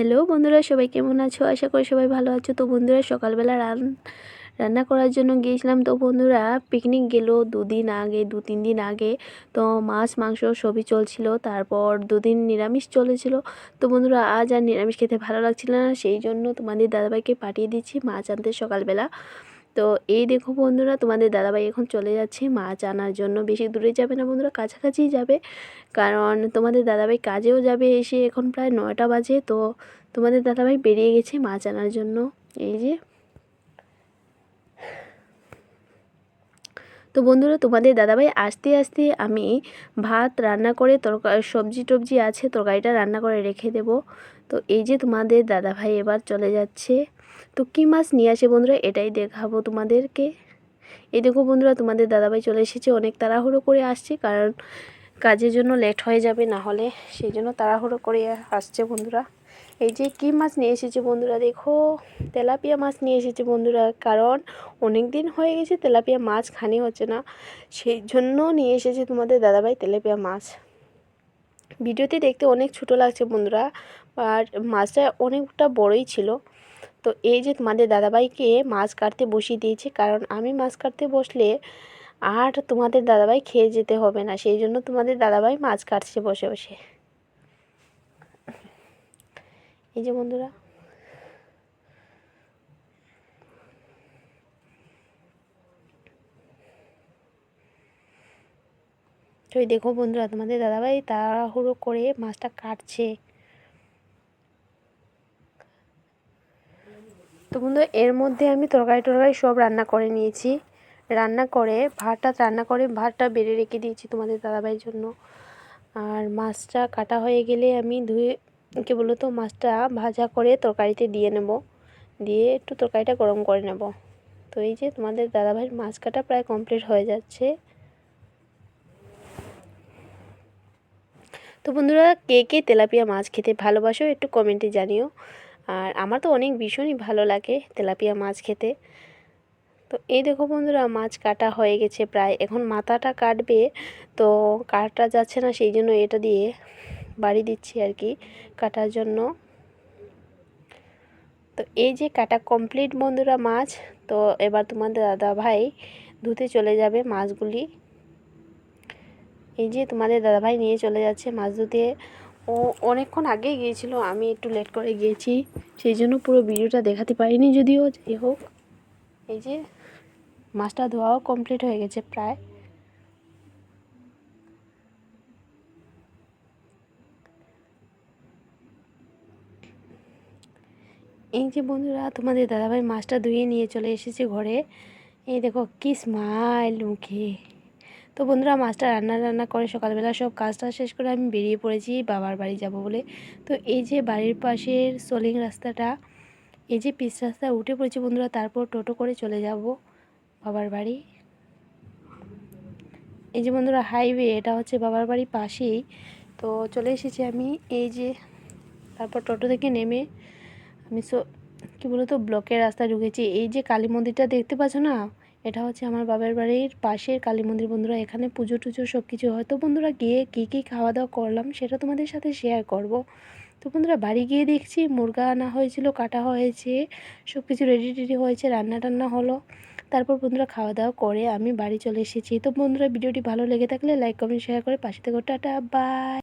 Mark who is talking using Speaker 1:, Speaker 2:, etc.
Speaker 1: Hello বন্ধুরা, সবাই কেমন আছো? আশা করি সবাই ভালো আছো। তো বন্ধুরা, সকালবেলা রান্না করার জন্য গিয়েছিলাম। তো বন্ধুরা, পিকনিক গেল 2-3 দিন আগে। তো মাছ মাংস সবই চলছিল, তারপর 2 দিন নিরামিষ চলেছিল। তো বন্ধুরা, আজ আর নিরামিষ খেতে ভালো লাগছিল না, সেই জন্য তোমাদের দাদাভাইকে পাঠিয়ে দিচ্ছি মাছ আনতে সকালবেলা। তো এই দেখো বন্ধুরা, তোমাদের দাদাভাই এখন চলে যাচ্ছে মাছ আনার জন্য। বেশি দূরে যাবে না বন্ধুরা, কাছাকাছিই যাবে, কারণ তোমাদের দাদাভাই কাজেও যাবে। এসে এখন প্রায় 9টা বাজে। তো তোমাদের দাদাভাই বেরিয়ে গেছে মাছ আনার জন্য। এই যে, তো বন্ধুরা, তোমাদের দাদাভাই আসতে আসতে আমি ভাত রান্না করে সবজি টবজি আছে, তরকারিটা রান্না করে রেখে দেব। তো এই যে তোমাদের দাদাভাই এবার চলে যাচ্ছে। তো কী মাছ নিয়ে আসে বন্ধুরা, এটাই দেখাবো তোমাদেরকে। এই দেখো বন্ধুরা, তোমাদের দাদাভাই চলে এসেছে। অনেক তাড়াহুড়ো করে আসছে, কারণ কাজের জন্য লেট হয়ে যাবে না হলে, সেই জন্য তাড়াহুড়ো করে আসছে বন্ধুরা। এই যে কী মাছ নিয়ে এসেছে বন্ধুরা, দেখো তেলাপিয়া মাছ নিয়ে এসেছে বন্ধুরা, কারণ অনেক দিন হয়ে গেছে তেলাপিয়া মাছ খানি হচ্ছে না, সেই জন্য নিয়ে এসেছে তোমাদের দাদাভাই তেলাপিয়া মাছ। ভিডিওতে দেখতে অনেক ছোটো লাগছে বন্ধুরা, আর মাছটা অনেকটা বড়ই ছিল। তো এই যে তোমাদের দাদাভাইকে মাছ কাটতে বসিয়ে দিয়েছি, কারণ আমি মাছ কাটতে বসলে আর তোমাদের দাদাভাই খেয়ে যেতে হবে না, সেই জন্য তোমাদের দাদাভাই মাছ কাটছে বসে বসে। এই যে বন্ধুরা, তো এই দেখো বন্ধুরা, তোমাদের দাদাভাই তাড়াহুড়ো করে মাছটা কাটছে। তো বন্ধুরা, এর মধ্যে আমি তরকারি সব রান্না করে নিয়েছি। ভাতটা বেড়ে রেখে দিয়েছি তোমাদের দাদাভাইয়ের জন্য। আর মাছটা কাটা হয়ে গেলে আমি ধুয়ে কী বলতো, মাছটা ভাজা করে তরকারিতে দিয়ে নেব, দিয়ে একটু তরকারিটা গরম করে নেব। তো এই যে তোমাদের দাদাভাইয়ের মাছ কাটা প্রায় কমপ্লিট হয়ে যাচ্ছে। তো বন্ধুরা, কে কে তেলাপিয়া মাছ খেতে ভালোবাসো একটু কমেন্টে জানিও। আর আমার তো অনেক ভীষণই ভালো লাগে তেলাপিয়া মাছ খেতে। তো এই দেখো বন্ধুরা, মাছ কাটা হয়ে গেছে প্রায়, এখন মাথাটা কাটবে, তো কাটা যাচ্ছে না, সেই জন্য এটা দিয়ে বাড়ি দিচ্ছি আর কি কাটার জন্য। তো এই যে কাটা কমপ্লিট বন্ধুরা মাছ। তো এবার তোমাদের দাদাভাই ধুতে চলে যাবে মাছগুলি। এই যে তোমাদের দাদাভাই নিয়ে চলে যাচ্ছে মাছ ধুতে। ও অনেকক্ষণ আগেই গিয়েছিল, আমি একটু লেট করে গিয়েছি, সেই জন্য পুরো ভিডিওটা দেখাতে পারিনি, যদিও যাই হোক। এই যে মাছটা ধোয়াও কমপ্লিট হয়ে গেছে প্রায়। এই যে বন্ধুরা, তোমাদের দাদাভাই মাছটা ধুয়ে নিয়ে চলে এসেছে ঘরে। এই দেখো কি স্মাইল মুখে। তো বন্ধুরা, মাছটা রান্না করে সকালবেলা সব কাজটা শেষ করে আমি বেরিয়ে পড়েছি বাবার বাড়ি যাব বলে। তো এই যে বাড়ির পাশের সোলিং রাস্তাটা, এই যে পিচ রাস্তা উঠে পড়েছি বন্ধুরা, তারপর টোটো করে চলে যাব বাবার বাড়ি। এই যে বন্ধুরা, হাইওয়ে এটা হচ্ছে বাবার বাড়ির পাশেই। তো চলে এসেছি আমি। এই যে তারপর টোটো থেকে নেমে আমি কী বলতো ব্লকের রাস্তা ঢুকেছি। এই যে কালী মন্দিরটা দেখতে পাচ্ছ না, এটা হচ্ছে আমার বাবার বাড়ির পাশের কালী মন্দির বন্ধুরা। এখানে পুজো টুজো সব কিছু হয়। তো বন্ধুরা, গিয়ে কী খাওয়া দাওয়া করলাম সেটা তোমাদের সাথে শেয়ার করব। তো বন্ধুরা, বাড়ি গিয়ে দেখছি মুরগা আনা হয়েছিল, কাটা হয়েছে, সব কিছু রেডি হয়েছে, রান্না টান্না হলো। তারপর বন্ধুরা, খাওয়া দাওয়া করে আমি বাড়ি চলে এসেছি। তো বন্ধুরা, ভিডিওটি ভালো লেগে থাকলে লাইক কমেন্ট শেয়ার করে পাশে থেকে টাটা বাই।